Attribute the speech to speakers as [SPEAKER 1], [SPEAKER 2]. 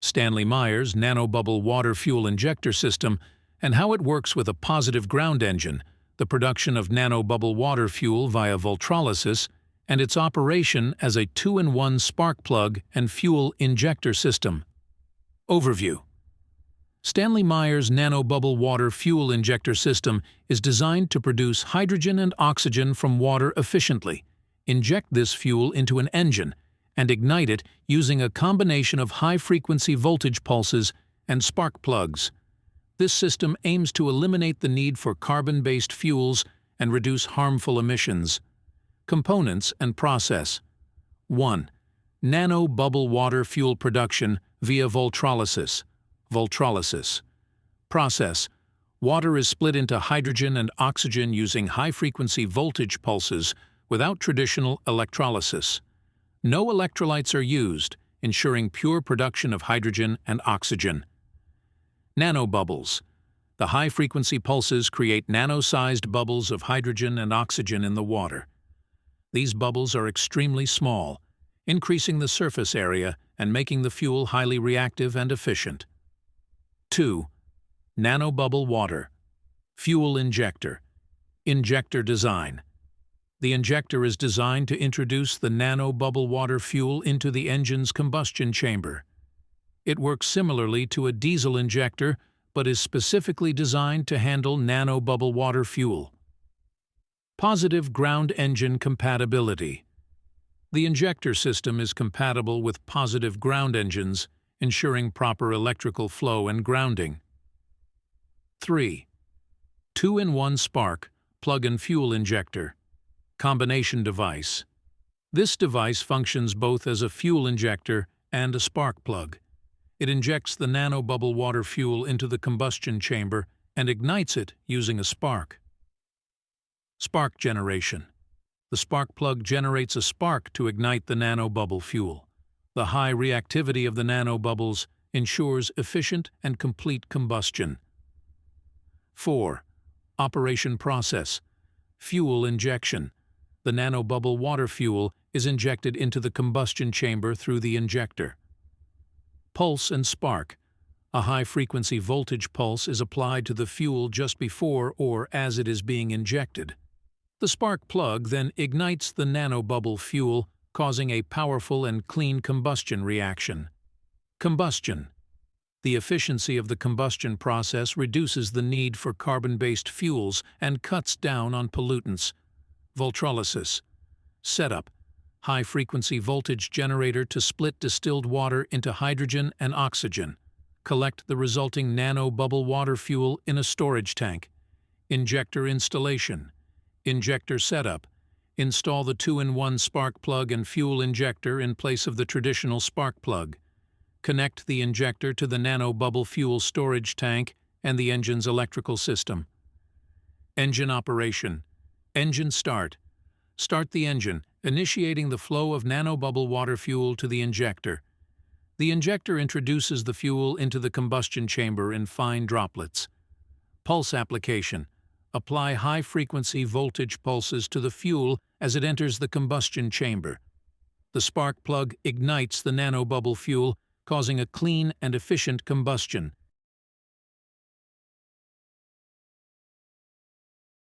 [SPEAKER 1] Stanley Meyer's nanobubble water fuel injector system, and how it works with a positive ground engine, the production of nanobubble water fuel via voltrolysis, and its operation as a 2-in-1 spark plug and fuel injector system. Overview. Stanley Meyer's nanobubble water fuel injector system is designed to produce hydrogen and oxygen from water efficiently, inject this fuel into an engine, and ignite it using a combination of high-frequency voltage pulses and spark plugs. This system aims to eliminate the need for carbon-based fuels and reduce harmful emissions. Components and process. 1. Nano-bubble water fuel production via voltrolysis. Voltrolysis. Process. Water is split into hydrogen and oxygen using high-frequency voltage pulses without traditional electrolysis. No electrolytes are used, ensuring pure production of hydrogen and oxygen. Nanobubbles. The high-frequency pulses create nano-sized bubbles of hydrogen and oxygen in the water. These bubbles are extremely small, increasing the surface area and making the fuel highly reactive and efficient. 2. Nanobubble water. Fuel injector. Injector design. The injector is designed to introduce the nanobubble water fuel into the engine's combustion chamber. It works similarly to a diesel injector, but is specifically designed to handle nanobubble water fuel. Positive ground engine compatibility. The injector system is compatible with positive ground engines, ensuring proper electrical flow and grounding. 3. 2-in-1 spark, plug and fuel injector. Combination device. This device functions both as a fuel injector and a spark plug. It injects the nanobubble water fuel into the combustion chamber and ignites it using a spark. Spark generation. The spark plug generates a spark to ignite the nanobubble fuel. The high reactivity of the nanobubbles ensures efficient and complete combustion. 4. Operation process. Fuel injection. The nanobubble water fuel is injected into the combustion chamber through the injector. Pulse and spark. A high-frequency voltage pulse is applied to the fuel just before or as it is being injected. The spark plug then ignites the nanobubble fuel, causing a powerful and clean combustion reaction. Combustion. The efficiency of the combustion process reduces the need for carbon-based fuels and cuts down on pollutants. Voltrolysis. Setup. High-frequency voltage generator to split distilled water into hydrogen and oxygen. Collect the resulting nanobubble water fuel in a storage tank. Injector installation. Injector setup. Install the 2-in-1 spark plug and fuel injector in place of the traditional spark plug. Connect the injector to the nanobubble fuel storage tank and the engine's electrical system. Engine operation. Engine start. Start the engine, initiating the flow of nanobubble water fuel to the injector. The injector introduces the fuel into the combustion chamber in fine droplets. Pulse application. Apply high-frequency voltage pulses to the fuel as it enters the combustion chamber. The spark plug ignites the nanobubble fuel, causing a clean and efficient combustion.